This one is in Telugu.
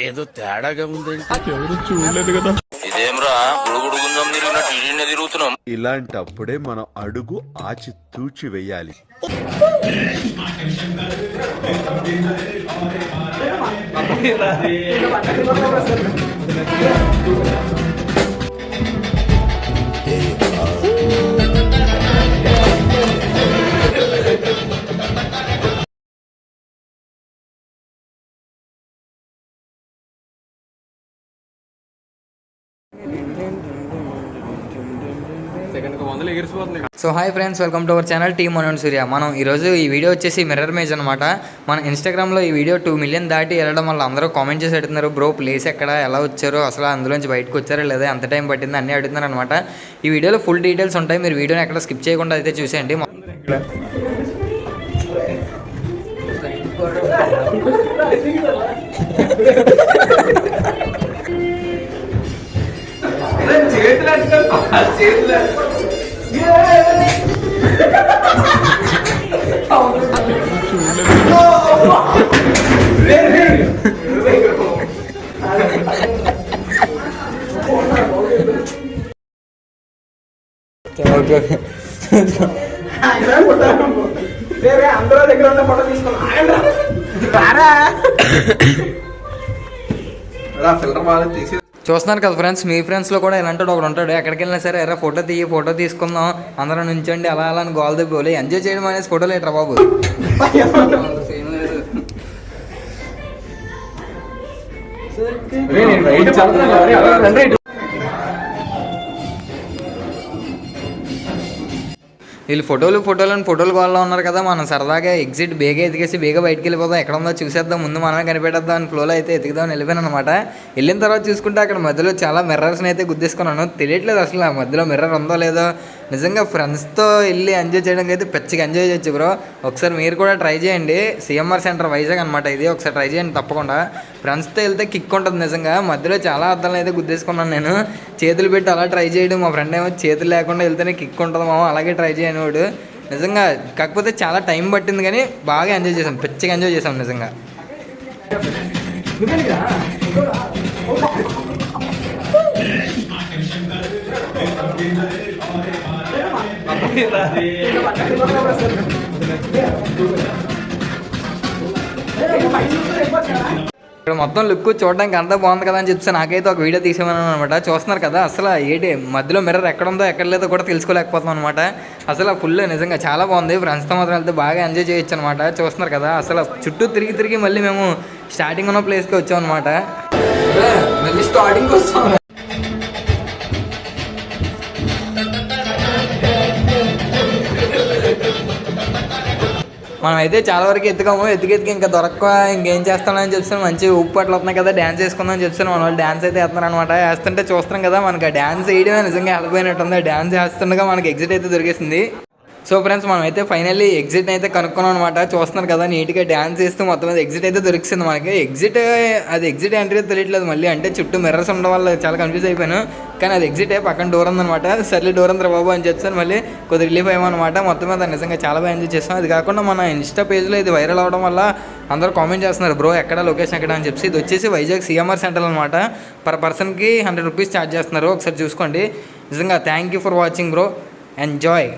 ఏదో తేడాగా ఉందంటే ఎవరు చూడలేదు కదా. ఇదేమ్రా గుడుగుడుగుందం తిరిగినట్టు ఇడినే తిరుగుతున్నాం. ఇలాంటప్పుడే మనం అడుగు ఆచి తూచి వెయ్యాలి. So hi friends, welcome to our channel team మనోన్ సూర్య. మనం ఈరోజు ఈ వీడియో వచ్చేసి మిర్రర్ ఇమేజ్ అనమాట. మన ఇన్స్టాగ్రామ్లో ఈ వీడియో 2 మిలియన్ దాటి వెళ్ళడం వల్ల అందరూ కామెంట్ చేసి అడుగుతున్నారు, బ్రో ప్లేస్ ఎక్కడ, ఎలా వచ్చారో, అసలు అందులోంచి బయటకు వచ్చారో లేదా, ఎంత టైం పట్టింది అన్నీ అడుగుతున్నారు అనమాట. ఈ వీడియోలో ఫుల్ డీటెయిల్స్ ఉంటాయి, మీరు వీడియోని ఎక్కడ స్కిప్ చేయకుండా అయితే చూసేయండి. అందరూ దగ్గర ఉన్న ఫోటో తీసుకున్నా ఫిల్టర్ బాగా తీసి చూస్తున్నారు కదా ఫ్రెండ్స్, మీ ఫ్రెండ్స్లో కూడా ఇలాంటి ఒకడు ఉంటాడు. ఎక్కడికి వెళ్ళినా సరే ఎరా ఫోటో తీసుకుందాం, అందరం నుంచండి అలా అలా అని గోల్ దెబ్బోలే. ఎంజాయ్ చేయడం అనేసి ఫోటోలు ఏంట్రా బాబు. వీళ్ళు ఫోటోలు గోల్లో ఉన్నారు కదా, మనం సరదాగా ఎగ్జిట్ బేగా ఎతికేసి బేగా బయటికి వెళ్ళిపోదాం, ఎక్కడ ఉందో చూసేద్దాం, ముందు మనమే కనిపెట్టేద్దాం అని ఫ్లోలో అయితే ఎతికిదామని వెళ్ళిపోయాను అనమాట. వెళ్ళిన తర్వాత చూసుకుంటే అక్కడ మధ్యలో చాలా మిర్రర్స్ని అయితే గుద్దేసుకున్నాను. తెలియట్లేదు అసలు ఆ మధ్యలో మిర్రర్ ఉందో లేదో. నిజంగా ఫ్రెండ్స్తో వెళ్ళి ఎంజాయ్ చేయడానికి అయితే పెచ్చగా ఎంజాయ్ చేయొచ్చు బ్రో. ఒకసారి మీరు కూడా ట్రై చేయండి. సిఎంఆర్ సెంటర్ వైజాగ్ అనమాట ఇది, ఒకసారి ట్రై చేయండి తప్పకుండా. ఫ్రెండ్స్తో వెళ్తే కిక్ ఉంటుంది నిజంగా. మధ్యలో చాలా అద్దాలను అయితే గుద్దేసుకున్నాను నేను, చేతులు పెట్టి అలా ట్రై చేయడం. మా ఫ్రెండ్ ఏమో చేతులు లేకుండా వెళ్తేనే కిక్ ఉంటుంది మామ, అలాగే ట్రై చేయను వాడు నిజంగా. కాకపోతే చాలా టైం పట్టింది కానీ బాగా ఎంజాయ్ చేసాం, పెచ్చగా ఎంజాయ్ చేసాం నిజంగా. ఇక్కడ మొత్తం లుక్ చూడడానికి అంతా బాగుంది కదా అని చెప్పి నాకైతే ఒక వీడియో తీసేమన్నాను అనమాట. చూస్తున్నారు కదా, అసలు ఏంటి మధ్యలో మిర్రర్ ఎక్కడ ఉందో ఎక్కడ లేదో కూడా తెలుసుకోలేకపోతాం అనమాట. అసలు ఫుల్ నిజంగా చాలా బాగుంది. ఫ్రెండ్స్తో మాత్రం వెళ్తే బాగా ఎంజాయ్ చేయొచ్చు అనమాట. చూస్తున్నారు కదా, అసలు చుట్టూ తిరిగి మళ్ళీ మేము స్టార్టింగ్ ఉన్న ప్లేస్కి వచ్చాం అనమాట. మళ్ళీ స్టార్టింగ్కి వస్తాం. మనమైతే చాలా వరకు ఎత్తుకాము, ఎత్తికి ఇంకా దొరక్క ఇంకేం చేస్తామని చెప్తాను. మంచి ఉప్పు పట్లు వస్తున్నాయి కదా, డ్యాన్స్ వేసుకుందామని చెప్తాను. మన వాళ్ళు డ్యాన్స్ అయితే వేస్తున్నారు అనమాట. వేస్తుంటే చూస్తున్నాం కదా, మనకి ఆ డ్యాన్స్ వేయడమే నిజంగా వెళ్ళిపోయినట్టుంది. డ్యాన్స్ వేస్తుండగా మనకి ఎగ్జిట్ అయితే దొరికేసింది. సో ఫ్రెండ్స్, మనమైతే ఫైనల్లీ ఎగ్జిట్ అయితే కనుక్కున్నాం అనమాట. చూస్తున్నారు కదా, నీట్గా డ్యాన్స్ చేస్తూ మొత్తం మీద ఎగ్జిట్ అయితే దొరికింది మనకి. అది ఎగ్జిట్ ఎంట్రీ తెలియట్లేదు మళ్ళీ, అంటే చుట్టూ మిర్రర్స్ ఉండడం వల్ల చాలా కన్ఫ్యూజ్ అయిపోయాను. కానీ అది ఎగ్జిట్ పక్కన డోర్ ఉందనమాట. సర్లే డోర్ ఉందిరా బాబు అని చెప్తాను, మళ్ళీ కొద్దిగా రిలీఫ్ అయ్యామన్నమాట. మొత్తం మీద నిజంగా చాలా బాగా ఎంజాయ్ చేస్తాం. అది కాకుండా మన ఇన్స్టా పేజ్లో ఇది వైరల్ అవడం వల్ల అందరూ కామెంట్ చేస్తున్నారు, బ్రో ఎక్కడ లొకేషన్ ఎక్కడ అని చెప్పి. ఇది వచ్చేసి వైజాగ్ సిఎంఆర్ సెంటర్ అనమాట. పర్ పర్సన్కి 100 రూపీస్ ఛార్జ్ చేస్తున్నారు, ఒకసారి చూసుకోండి. నిజంగా thank you for watching bro, enjoy.